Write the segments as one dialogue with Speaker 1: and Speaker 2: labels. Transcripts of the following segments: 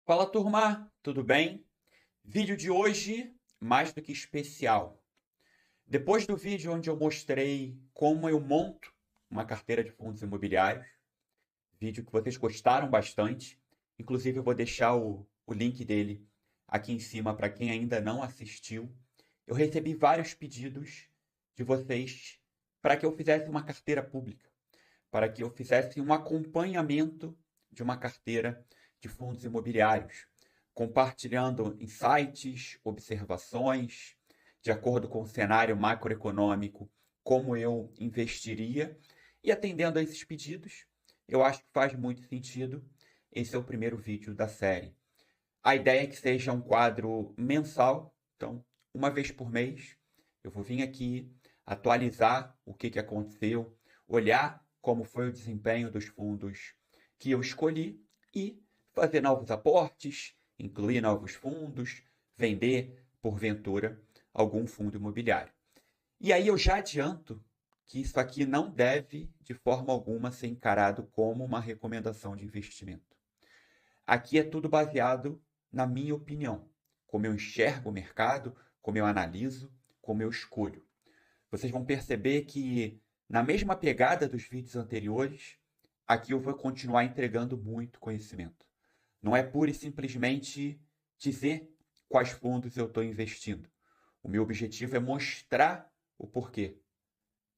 Speaker 1: Fala turma, tudo bem? Vídeo de hoje mais do que especial. Depois do vídeo onde eu mostrei como eu monto uma carteira de fundos imobiliários, vídeo que vocês gostaram bastante, inclusive eu vou deixar o link dele aqui em cima para quem ainda não assistiu. Eu recebi vários pedidos de vocês para que eu fizesse uma carteira pública, para que eu fizesse um acompanhamento de uma carteira de fundos imobiliários, compartilhando insights, observações, de acordo com o cenário macroeconômico, como eu investiria. E atendendo a esses pedidos, eu acho que faz muito sentido. Esse é o primeiro vídeo da série. A ideia é que seja um quadro mensal, então, uma vez por mês, eu vou vir aqui atualizar o que aconteceu, olhar como foi o desempenho dos fundos que eu escolhi e fazer novos aportes, incluir novos fundos, vender, porventura, algum fundo imobiliário. E aí eu já adianto que isso aqui não deve, de forma alguma, ser encarado como uma recomendação de investimento. Aqui é tudo baseado na minha opinião, como eu enxergo o mercado, como eu analiso, como eu escolho. Vocês vão perceber que, na mesma pegada dos vídeos anteriores, aqui eu vou continuar entregando muito conhecimento. Não é pura e simplesmente dizer quais fundos eu estou investindo. O meu objetivo é mostrar o porquê.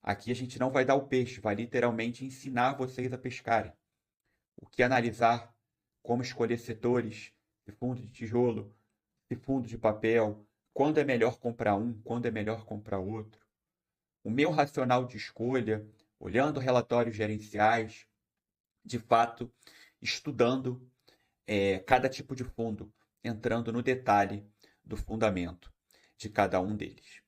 Speaker 1: Aqui a gente não vai dar o peixe, vai literalmente ensinar vocês a pescarem. O que analisar, como escolher setores, se fundo de tijolo, se fundo de papel, quando é melhor comprar um, quando é melhor comprar outro. O meu racional de escolha, olhando relatórios gerenciais, de fato, estudando cada tipo de fundo, entrando no detalhe do fundamento de cada um deles.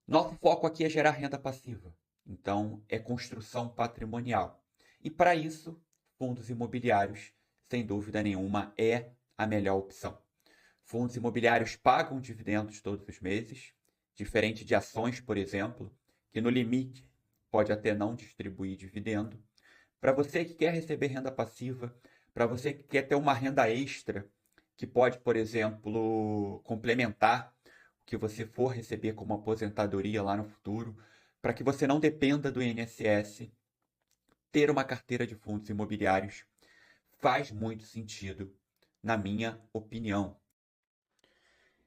Speaker 1: Nosso foco aqui é gerar renda passiva, então é construção patrimonial. E para isso, fundos imobiliários, sem dúvida nenhuma, é a melhor opção. Fundos imobiliários pagam dividendos todos os meses, diferente de ações, por exemplo, que no limite pode até não distribuir dividendo. Para você que quer receber renda passiva, para você que quer ter uma renda extra, que pode, por exemplo, complementar o que você for receber como aposentadoria lá no futuro, para que você não dependa do INSS, ter uma carteira de fundos imobiliários faz muito sentido, na minha opinião.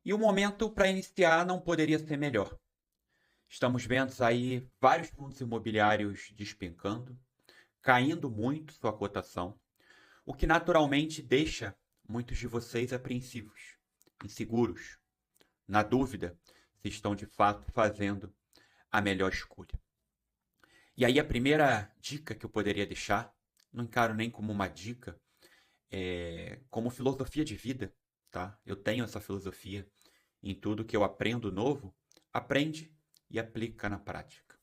Speaker 1: E o momento para iniciar não poderia ser melhor. Estamos vendo aí vários fundos imobiliários despencando, caindo muito sua cotação, o que naturalmente deixa muitos de vocês apreensivos, inseguros, na dúvida se estão de fato fazendo a melhor escolha. E aí a primeira dica que eu poderia deixar, não encaro nem como uma dica, é como filosofia de vida, tá? Eu tenho essa filosofia em tudo que eu aprendo novo, aprende e aplica na prática.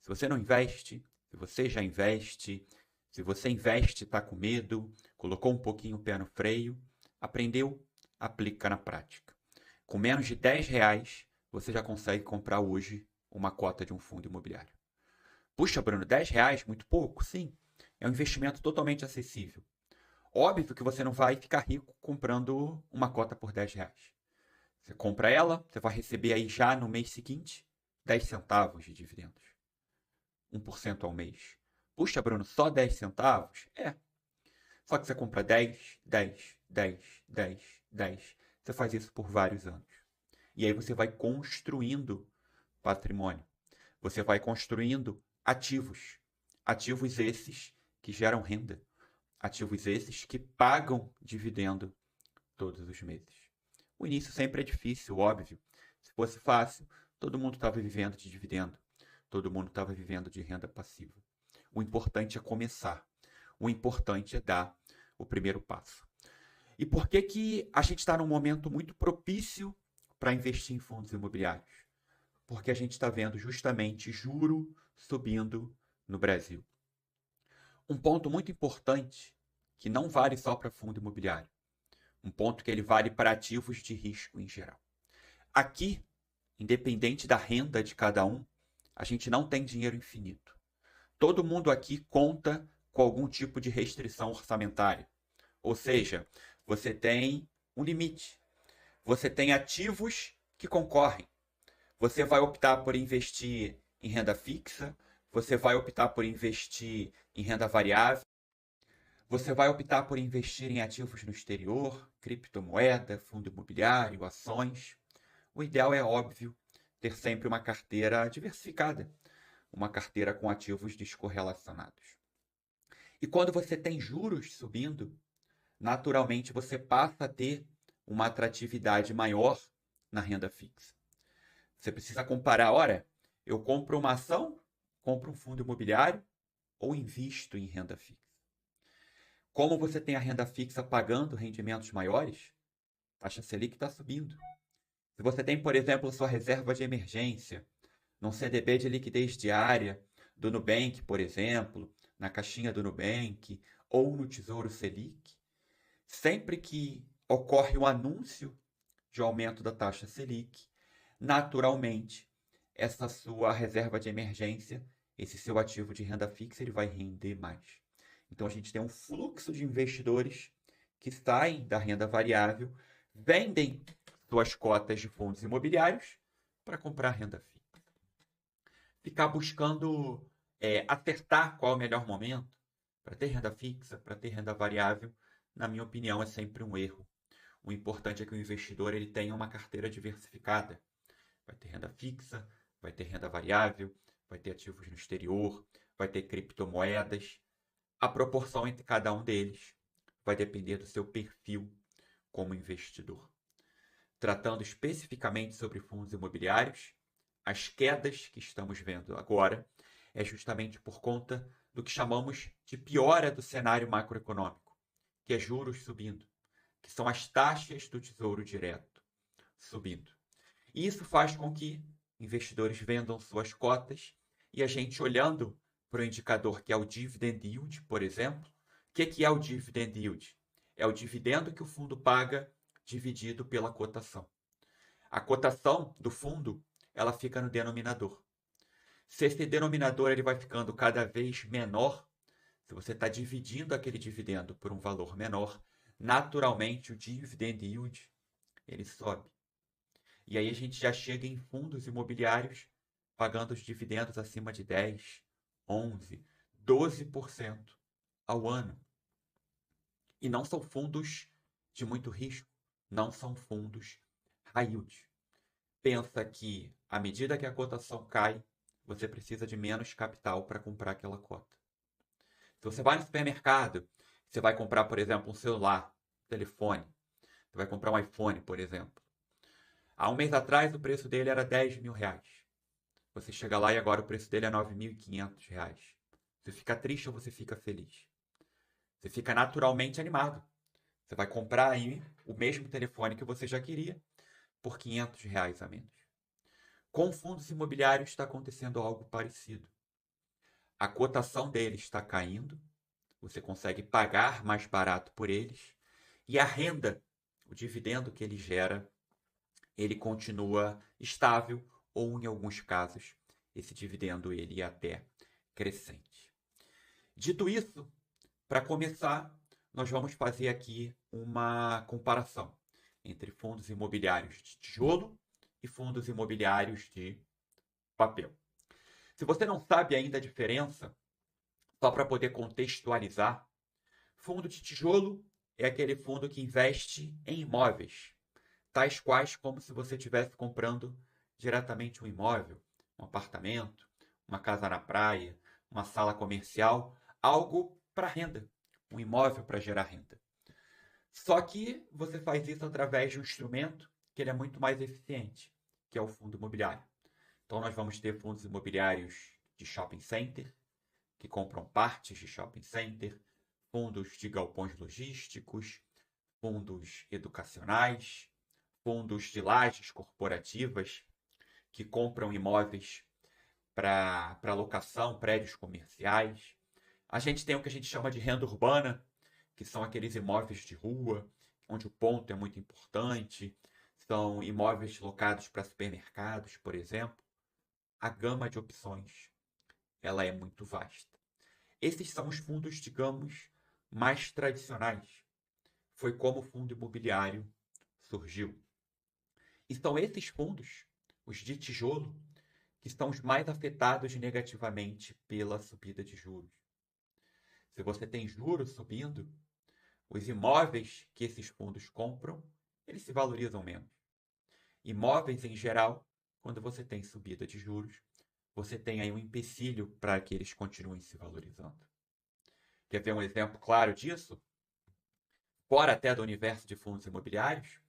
Speaker 1: Se você não investe, se você já investe, se você investe e está com medo, colocou um pouquinho o pé no freio, aprendeu, aplica na prática. Com menos de R$ 10, você já consegue comprar hoje uma cota de um fundo imobiliário. Puxa, Bruno, R$ 10? Muito pouco? Sim. É um investimento totalmente acessível. Óbvio que você não vai ficar rico comprando uma cota por R$ 10. Você compra ela, você vai receber aí já no mês seguinte 10 centavos de dividendos. 1% ao mês. Puxa, Bruno, só 10 centavos? É. Só que você compra 10, 10, 10, 10, 10. Você faz isso por vários anos. E aí você vai construindo patrimônio. Você vai construindo ativos. Ativos esses que geram renda. Ativos esses que pagam dividendo todos os meses. O início sempre é difícil, óbvio. Se fosse fácil, todo mundo estava vivendo de dividendo. Todo mundo estava vivendo de renda passiva. O importante é começar. O importante é dar o primeiro passo. E por que a gente está num momento muito propício para investir em fundos imobiliários? Porque a gente está vendo justamente juro subindo no Brasil. Um ponto muito importante, que não vale só para fundo imobiliário. Um ponto que ele vale para ativos de risco em geral. Aqui, independente da renda de cada um, a gente não tem dinheiro infinito. Todo mundo aqui conta com algum tipo de restrição orçamentária. Ou seja, você tem um limite. Você tem ativos que concorrem. Você vai optar por investir em renda fixa, você vai optar por investir em renda variável, você vai optar por investir em ativos no exterior, criptomoeda, fundo imobiliário, ações. O ideal é óbvio ter sempre uma carteira diversificada, uma carteira com ativos descorrelacionados. E quando você tem juros subindo, naturalmente você passa a ter uma atratividade maior na renda fixa. Você precisa comparar, ora, eu compro uma ação, compro um fundo imobiliário ou invisto em renda fixa. Como você tem a renda fixa pagando rendimentos maiores, a taxa Selic está subindo. Se você tem, por exemplo, sua reserva de emergência, num CDB de liquidez diária do Nubank, por exemplo, na caixinha do Nubank ou no Tesouro Selic, sempre que ocorre um anúncio de aumento da taxa Selic, naturalmente, essa sua reserva de emergência, esse seu ativo de renda fixa, ele vai render mais. Então, a gente tem um fluxo de investidores que saem da renda variável, vendem suas cotas de fundos imobiliários para comprar renda fixa. Ficar buscando acertar qual é o melhor momento para ter renda fixa, para ter renda variável, na minha opinião, é sempre um erro. O importante é que o investidor ele tenha uma carteira diversificada. Vai ter renda fixa, vai ter renda variável, vai ter ativos no exterior, vai ter criptomoedas. A proporção entre cada um deles vai depender do seu perfil como investidor. Tratando especificamente sobre fundos imobiliários, as quedas que estamos vendo agora é justamente por conta do que chamamos de piora do cenário macroeconômico, que é juros subindo, que são as taxas do Tesouro Direto subindo. E isso faz com que investidores vendam suas cotas e a gente olhando para o indicador que é o dividend yield, por exemplo, o que é o dividend yield? É o dividendo que o fundo paga dividido pela cotação. A cotação do fundo ela fica no denominador. Se esse denominador ele vai ficando cada vez menor, se você está dividindo aquele dividendo por um valor menor, naturalmente o dividend yield ele sobe. E aí a gente já chega em fundos imobiliários pagando os dividendos acima de 10, 11, 12% ao ano. E não são fundos de muito risco, não são fundos high yield. Pensa que à medida que a cotação cai, você precisa de menos capital para comprar aquela cota. Se você vai no supermercado, você vai comprar, por exemplo, um celular, um telefone, você vai comprar um iPhone, por exemplo. Há um mês atrás o preço dele era 10 mil reais. Você chega lá e agora o preço dele é 9.500 reais. Você fica triste ou você fica feliz? Você fica naturalmente animado. Você vai comprar aí o mesmo telefone que você já queria por 500 reais a menos. Com fundos imobiliários está acontecendo algo parecido. A cotação deles está caindo, você consegue pagar mais barato por eles, e a renda, o dividendo que ele gera, ele continua estável ou, em alguns casos, esse dividendo ele é até crescente. Dito isso, para começar, nós vamos fazer aqui uma comparação entre fundos imobiliários de tijolo e fundos imobiliários de papel. Se você não sabe ainda a diferença, só para poder contextualizar, fundo de tijolo é aquele fundo que investe em imóveis, tais quais como se você estivesse comprando diretamente um imóvel, um apartamento, uma casa na praia, uma sala comercial, algo para renda, um imóvel para gerar renda. Só que você faz isso através de um instrumento que ele é muito mais eficiente, que é o fundo imobiliário. Então nós vamos ter fundos imobiliários de shopping center, que compram partes de shopping center, fundos de galpões logísticos, fundos educacionais, fundos de lajes corporativas, que compram imóveis para locação, prédios comerciais. A gente tem o que a gente chama de renda urbana, que são aqueles imóveis de rua, onde o ponto é muito importante, são imóveis locados para supermercados, por exemplo. A gama de opções ela é muito vasta. Esses são os fundos, digamos, mais tradicionais. foi como o fundo imobiliário surgiu. E são esses fundos, os de tijolo, que estão os mais afetados negativamente pela subida de juros. Se você tem juros subindo, os imóveis que esses fundos compram, eles se valorizam menos. Imóveis em geral, quando você tem subida de juros, você tem aí um empecilho para que eles continuem se valorizando. Quer ver um exemplo claro disso? Fora até do universo de fundos imobiliários,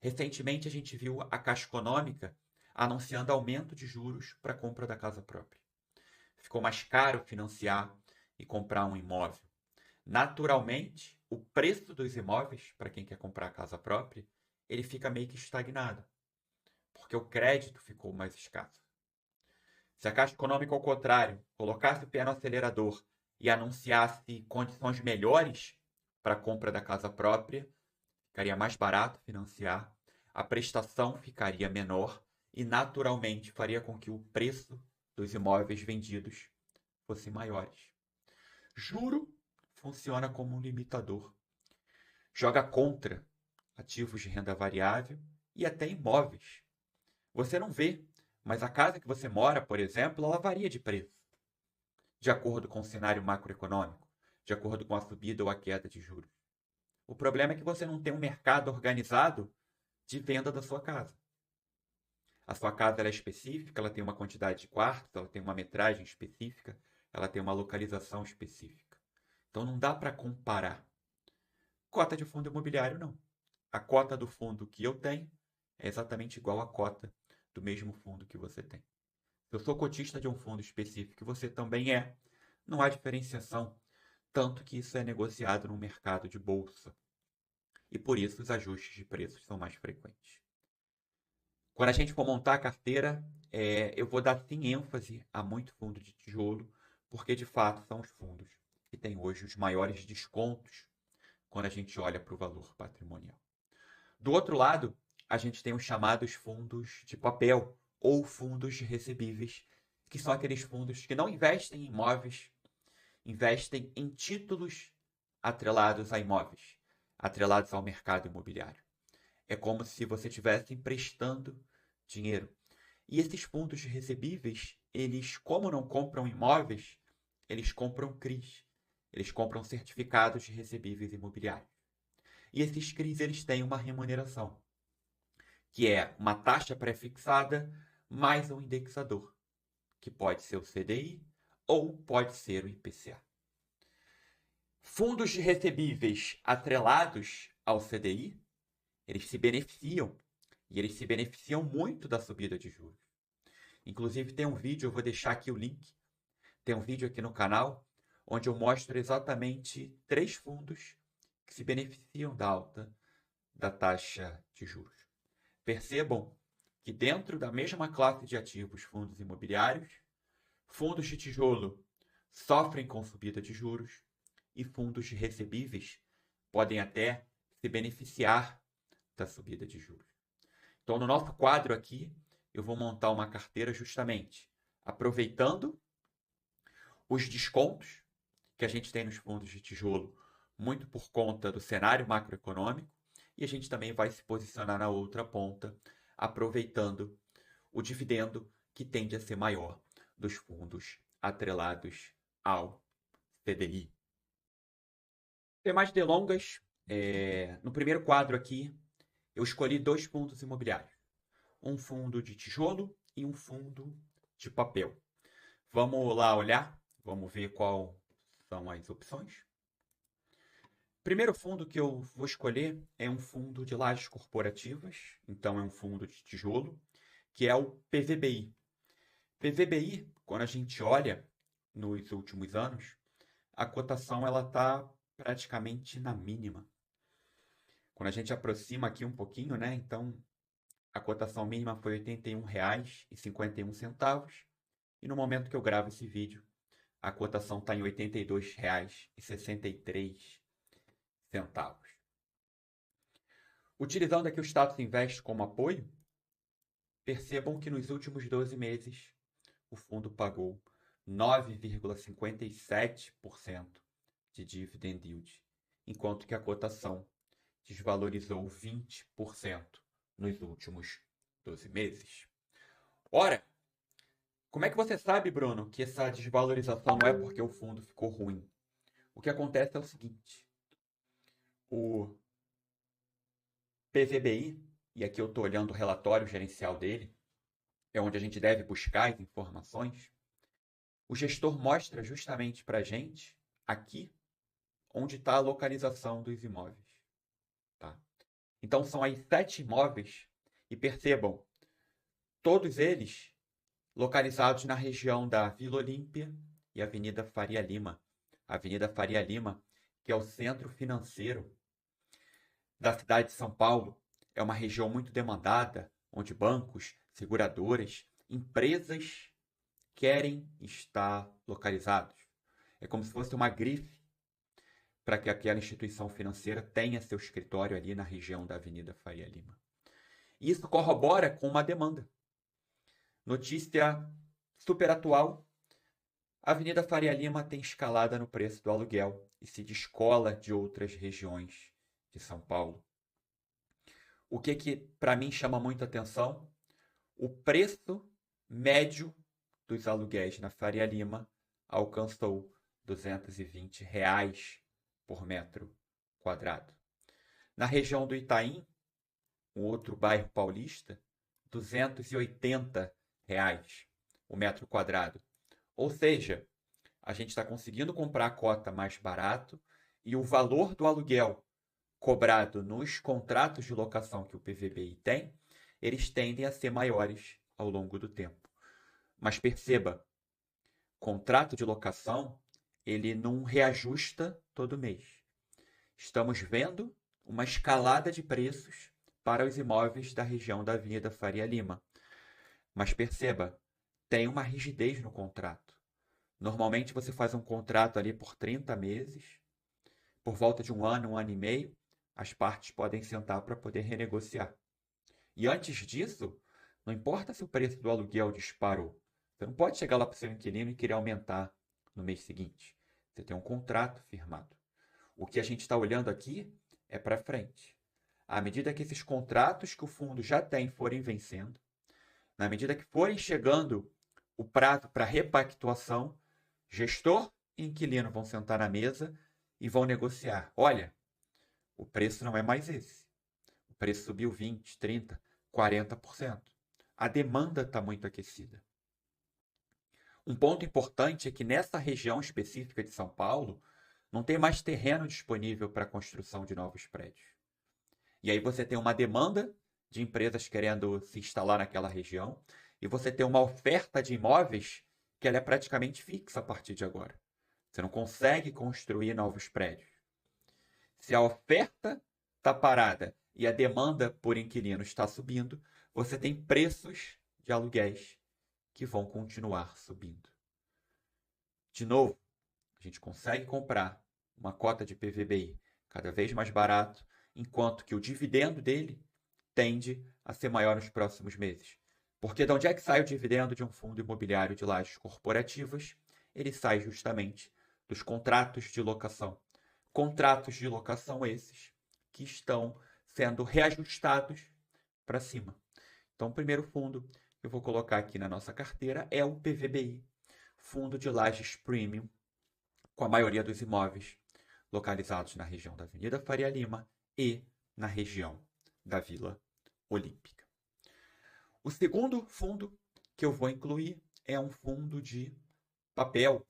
Speaker 1: recentemente a gente viu a Caixa Econômica anunciando aumento de juros para a compra da casa própria. Ficou mais caro financiar e comprar um imóvel. Naturalmente, o preço dos imóveis, para quem quer comprar a casa própria, ele fica meio que estagnado, porque o crédito ficou mais escasso. Se a Caixa Econômica, ao contrário, colocasse o pé no acelerador e anunciasse condições melhores para a compra da casa própria, ficaria mais barato financiar, a prestação ficaria menor e, naturalmente, faria com que o preço dos imóveis vendidos fosse maiores. Juro funciona como um limitador. Joga contra ativos de renda variável e até imóveis. Você não vê, mas a casa que você mora, por exemplo, ela varia de preço, de acordo com o cenário macroeconômico, de acordo com a subida ou a queda de juros. O problema é que você não tem um mercado organizado de venda da sua casa. A sua casa ela é específica, ela tem uma quantidade de quartos, ela tem uma metragem específica, ela tem uma localização específica. Então não dá para comparar. Cota de fundo imobiliário, não. A cota do fundo que eu tenho é exatamente igual à cota do mesmo fundo que você tem. Se eu sou cotista de um fundo específico e você também é, não há diferenciação, tanto que isso é negociado no mercado de bolsa. E por isso os ajustes de preços são mais frequentes. Quando a gente for montar a carteira, eu vou dar sim ênfase a muito fundo de tijolo, porque de fato são os fundos que têm hoje os maiores descontos quando a gente olha para o valor patrimonial. Do outro lado, a gente tem os chamados fundos de papel ou fundos de recebíveis, que são aqueles fundos que não investem em imóveis, investem em títulos atrelados a imóveis, atrelados ao mercado imobiliário. É como se você estivesse emprestando dinheiro. E esses fundos de recebíveis, eles, como não compram imóveis, eles compram CRIs. Eles compram certificados de recebíveis imobiliários. E esses CRIs, eles têm uma remuneração, que é uma taxa pré-fixada mais um indexador, que pode ser o CDI ou pode ser o IPCA. Fundos de recebíveis atrelados ao CDI, eles se beneficiam, e eles se beneficiam muito da subida de juros. Inclusive tem um vídeo, eu vou deixar aqui o link, tem um vídeo aqui no canal, onde eu mostro exatamente 3 fundos que se beneficiam da alta da taxa de juros. Percebam que dentro da mesma classe de ativos, fundos imobiliários, fundos de tijolo sofrem com subida de juros e fundos de recebíveis podem até se beneficiar da subida de juros. Então, no nosso quadro aqui, eu vou montar uma carteira justamente aproveitando os descontos que a gente tem nos fundos de tijolo, muito por conta do cenário macroeconômico, e a gente também vai se posicionar na outra ponta, aproveitando o dividendo que tende a ser maior dos fundos atrelados ao CDI. Sem mais delongas, no primeiro quadro aqui, eu escolhi 2 fundos imobiliários. Um fundo de tijolo e um fundo de papel. Vamos lá olhar, vamos ver quais são as opções. O primeiro fundo que eu vou escolher é um fundo de lajes corporativas, então é um fundo de tijolo, que é o PVBI. PVBI, quando a gente olha nos últimos anos, a cotação ela está praticamente na mínima. Quando a gente aproxima aqui um pouquinho, né? Então a cotação mínima foi R$ 81,51 e no momento que eu gravo esse vídeo, a cotação está em R$ 82,63. Utilizando aqui o Status Invest como apoio, percebam que nos últimos 12 meses o fundo pagou 9,57% de dividend yield, enquanto que a cotação desvalorizou 20% nos últimos 12 meses. Ora, como é que você sabe, Bruno, que essa desvalorização não é porque o fundo ficou ruim? O que acontece é o seguinte: o PVBI, e aqui eu estou olhando o relatório gerencial dele, é onde a gente deve buscar as informações. O gestor mostra justamente para a gente, aqui, onde está a localização dos imóveis. Tá? Então, são aí 7 imóveis, e percebam, todos eles localizados na região da Vila Olímpia e Avenida Faria Lima. Avenida Faria Lima, que é o centro financeiro da cidade de São Paulo, é uma região muito demandada, onde bancos, seguradoras, empresas querem estar localizados. É como se fosse uma grife para que aquela instituição financeira tenha seu escritório ali na região da Avenida Faria Lima. E isso corrobora com uma demanda. Notícia super atual: a Avenida Faria Lima tem escalada no preço do aluguel e se descola de outras regiões de São Paulo. O que para mim chama muita atenção? O preço médio dos aluguéis na Faria Lima alcançou R$ 220 por metro quadrado. Na região do Itaim, um outro bairro paulista, R$ 280 o metro quadrado. Ou seja, a gente está conseguindo comprar a cota mais barato e o valor do aluguel cobrado nos contratos de locação que o PVBI tem, eles tendem a ser maiores ao longo do tempo. Mas perceba, contrato de locação, ele não reajusta todo mês. Estamos vendo uma escalada de preços para os imóveis da região da Avenida Faria Lima. Mas perceba, tem uma rigidez no contrato. Normalmente você faz um contrato ali por 30 meses, por volta de um ano e meio, as partes podem sentar para poder renegociar. E antes disso, não importa se o preço do aluguel disparou. Você não pode chegar lá para o seu inquilino e querer aumentar no mês seguinte. Você tem um contrato firmado. O que a gente está olhando aqui é para frente. À medida que esses contratos que o fundo já tem forem vencendo, na medida que forem chegando o prazo para repactuação, gestor e inquilino vão sentar na mesa e vão negociar. Olha, o preço não é mais esse. O preço subiu 20%, 30%, 40%. A demanda está muito aquecida. Um ponto importante é que nessa região específica de São Paulo, não tem mais terreno disponível para a construção de novos prédios. E aí você tem uma demanda de empresas querendo se instalar naquela região e você tem uma oferta de imóveis que ela é praticamente fixa a partir de agora. Você não consegue construir novos prédios. Se a oferta está parada e a demanda por inquilino está subindo, você tem preços de aluguéis que vão continuar subindo. De novo, a gente consegue comprar uma cota de PVBI cada vez mais barato, enquanto que o dividendo dele tende a ser maior nos próximos meses. Porque de onde é que sai o dividendo de um fundo imobiliário de lajes corporativas? Ele sai justamente dos contratos de locação. Contratos de locação esses que estão sendo reajustados para cima. Então, o primeiro fundo que eu vou colocar aqui na nossa carteira é o PVBI, Fundo de Lajes Premium, com a maioria dos imóveis localizados na região da Avenida Faria Lima e na região da Vila Olímpica. O segundo fundo que eu vou incluir é um fundo de papel.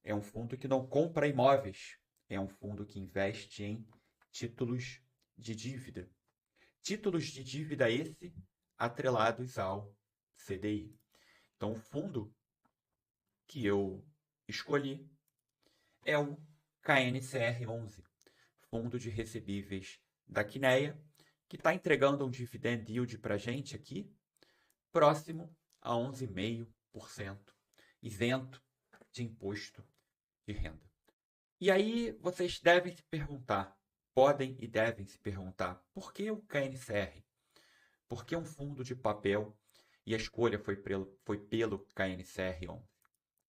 Speaker 1: É um fundo que não compra imóveis. É um fundo que investe em títulos de dívida. Títulos de dívida esse atrelados ao CDI. Então, o fundo que eu escolhi é o KNCR11, Fundo de Recebíveis da Quineia, que está entregando um dividend yield para a gente aqui, próximo a 11,5%, isento de imposto de renda. E aí vocês devem se perguntar, podem e devem se perguntar, por que o KNCR? Por que um fundo de papel e a escolha foi pelo KNCR11?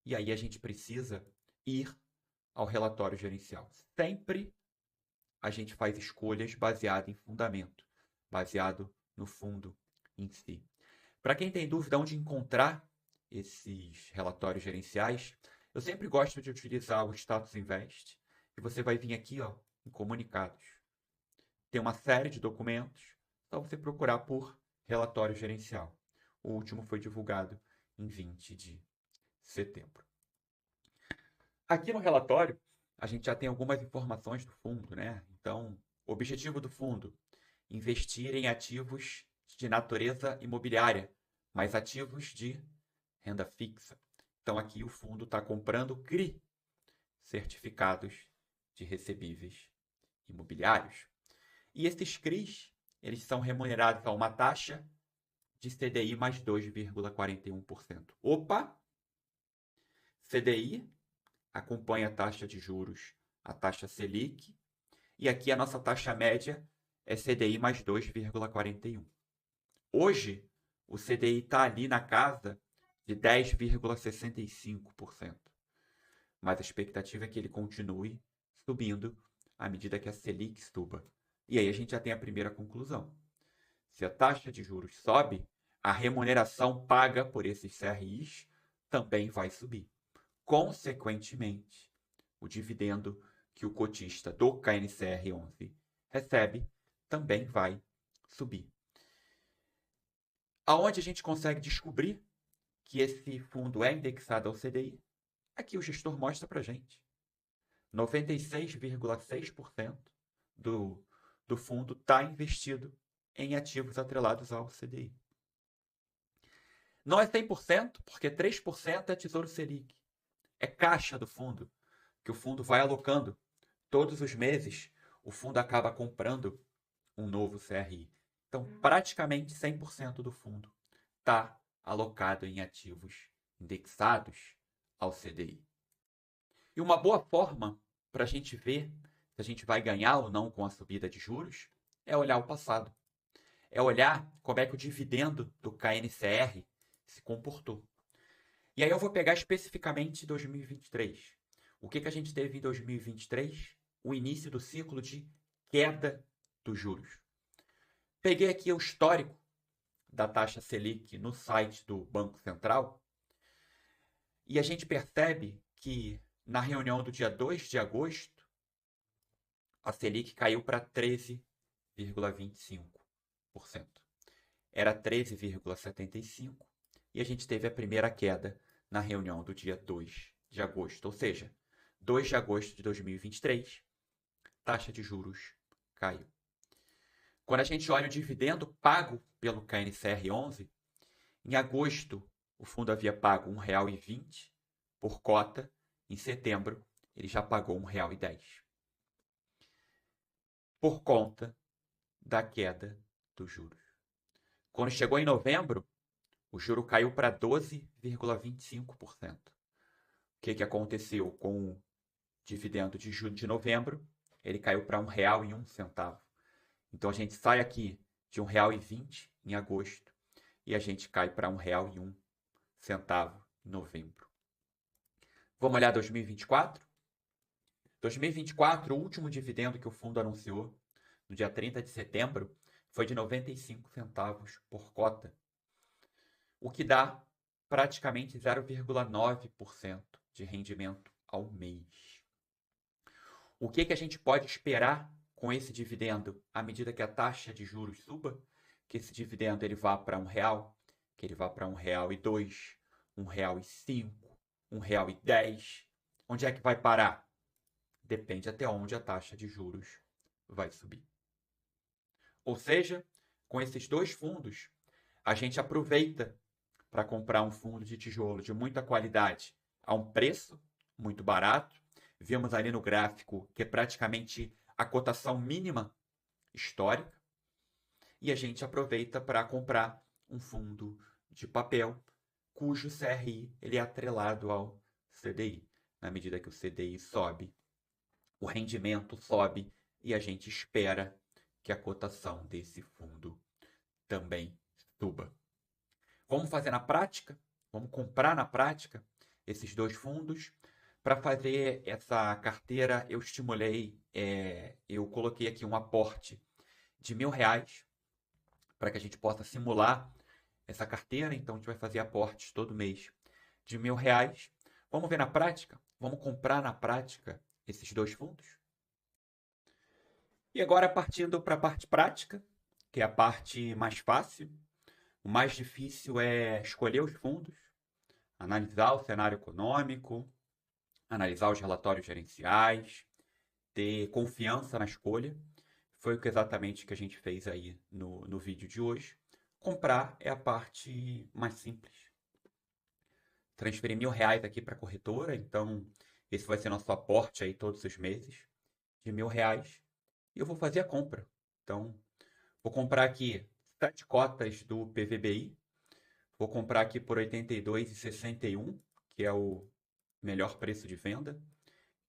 Speaker 1: E aí a gente precisa ir ao relatório gerencial. Sempre a gente faz escolhas baseado em fundamento, baseado no fundo em si. Para quem tem dúvida onde encontrar esses relatórios gerenciais, eu sempre gosto de utilizar o Status Invest, e você vai vir aqui, ó, em comunicados. Tem uma série de documentos, só você procurar por relatório gerencial. O último foi divulgado em 20 de setembro. Aqui no relatório, a gente já tem algumas informações do fundo, né? Então, o objetivo do fundo: investir em ativos de natureza imobiliária, mas ativos de renda fixa. Então, aqui o fundo está comprando CRI, certificados de recebíveis imobiliários. E esses CRIs, eles são remunerados a uma taxa de CDI mais 2,41%. Opa! CDI acompanha a taxa de juros, a taxa Selic, e aqui a nossa taxa média é CDI mais 2,41. Hoje, o CDI está ali na casa de 10,65%. Mas a expectativa é que ele continue subindo à medida que a Selic suba. E aí a gente já tem a primeira conclusão. Se a taxa de juros sobe, a remuneração paga por esses CRIs também vai subir. Consequentemente, o dividendo que o cotista do KNCR11 recebe também vai subir. Aonde a gente consegue descobrir que esse fundo é indexado ao CDI? Aqui o gestor mostra para a gente. 96,6% do fundo está investido em ativos atrelados ao CDI. Não é 100%, porque 3% é Tesouro Selic. É caixa do fundo, que o fundo vai alocando. Todos os meses, o fundo acaba comprando um novo CRI. Então, praticamente 100% do fundo está alocado em ativos indexados ao CDI. E uma boa forma para a gente ver se a gente vai ganhar ou não com a subida de juros é olhar o passado. É olhar como é que o dividendo do KNCR se comportou. E aí eu vou pegar especificamente 2023. O que a gente teve em 2023? O início do ciclo de queda dos juros. Peguei aqui o histórico da taxa Selic no site do Banco Central e a gente percebe que na reunião do dia 2 de agosto, a Selic caiu para 13,25%. Era 13,75% e a gente teve a primeira queda na reunião do dia 2 de agosto. Ou seja, 2 de agosto de 2023, taxa de juros caiu. Quando a gente olha o dividendo pago pelo KNCR11, em agosto o fundo havia pago R$ 1,20 por cota, em setembro ele já pagou R$ 1,10. Por conta da queda dos juros. Quando chegou em novembro, o juro caiu para 12,25%. O que aconteceu com o dividendo de novembro? Ele caiu para R$ 1,01. Então a gente sai aqui de R$ 1,20 em agosto e a gente cai para R$ 1,01 em novembro. Vamos olhar 2024? 2024, o último dividendo que o fundo anunciou, no dia 30 de setembro, foi de 95 centavos por cota, o que dá praticamente 0,9% de rendimento ao mês. O que a gente pode esperar com esse dividendo à medida que a taxa de juros suba? Que esse dividendo ele vá para R$1, que ele vá para R$1,02, R$1,05, R$1,10. Onde é que vai parar? Depende até onde a taxa de juros vai subir. Ou seja, com esses dois fundos, a gente aproveita para comprar um fundo de tijolo de muita qualidade a um preço muito barato. Vimos ali no gráfico que é praticamente a cotação mínima histórica. E a gente aproveita para comprar um fundo de papel cujo CRI ele é atrelado ao CDI. Na medida que o CDI sobe, o rendimento sobe e a gente espera que a cotação desse fundo também suba. Vamos fazer na prática? Vamos comprar na prática esses dois fundos? Para fazer essa carteira, eu coloquei aqui um aporte de R$ 1.000 para que a gente possa simular essa carteira. Então, a gente vai fazer aportes todo mês de R$ 1.000. Vamos ver na prática? Vamos comprar na prática esses dois fundos? E agora, partindo para a parte prática, que é a parte mais fácil. O mais difícil é escolher os fundos, analisar o cenário econômico, analisar os relatórios gerenciais, ter confiança na escolha. Foi exatamente o que a gente fez aí no vídeo de hoje. Comprar é a parte mais simples. Transferir R$ 1.000 aqui para a corretora, então esse vai ser nosso aporte aí todos os meses de R$ 1.000. E eu vou fazer a compra. Então, vou comprar aqui 7 cotas do PVBI. Vou comprar aqui por R$ 82,61, que é o melhor preço de venda.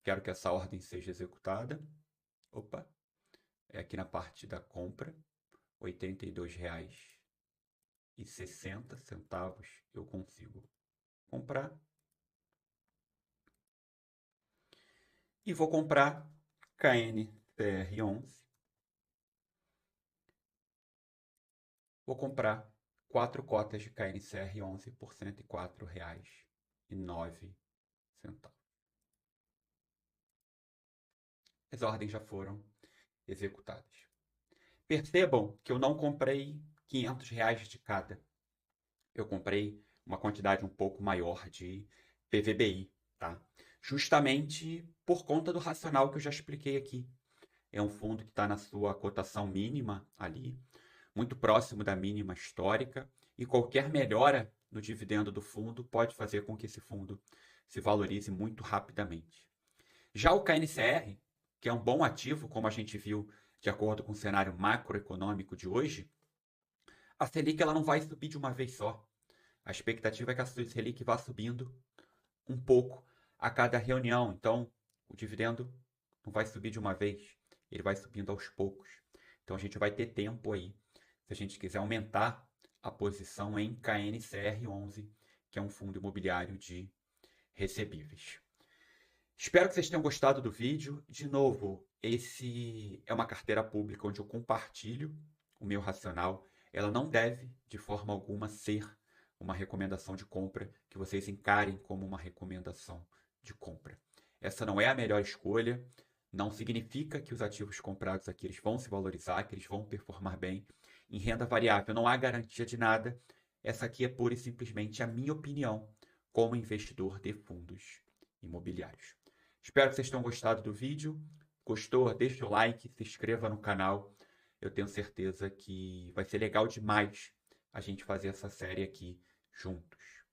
Speaker 1: Quero que essa ordem seja executada. Opa, é aqui na parte da compra. R$ 82,60 eu consigo comprar. E vou comprar KNCR11. Vou comprar 4 cotas de KNCR11 por R$ 104,09. As ordens já foram executadas. Percebam que eu não comprei R$ 500 de cada. Eu comprei uma quantidade um pouco maior de PVBI, tá? Justamente por conta do racional que eu já expliquei aqui. É um fundo que está na sua cotação mínima ali, muito próximo da mínima histórica, e qualquer melhora no dividendo do fundo pode fazer com que esse fundo se valorize muito rapidamente. Já o KNCR, que é um bom ativo, como a gente viu de acordo com o cenário macroeconômico de hoje, a Selic ela não vai subir de uma vez só. A expectativa é que a Selic vá subindo um pouco a cada reunião. Então, o dividendo não vai subir de uma vez, ele vai subindo aos poucos. Então, a gente vai ter tempo aí, se a gente quiser aumentar a posição em KNCR11, que é um fundo imobiliário de recebíveis. Espero que vocês tenham gostado do vídeo. De novo, esse é uma carteira pública onde eu compartilho o meu racional. Ela não deve, de forma alguma, ser uma recomendação de compra que vocês encarem como uma recomendação de compra. Essa não é a melhor escolha. Não significa que os ativos comprados aqui eles vão se valorizar, que eles vão performar bem. Em renda variável não há garantia de nada. Essa aqui é pura e simplesmente a minha opinião como investidor de fundos imobiliários. Espero que vocês tenham gostado do vídeo. Gostou? Deixa o like, se inscreva no canal. Eu tenho certeza que vai ser legal demais a gente fazer essa série aqui juntos.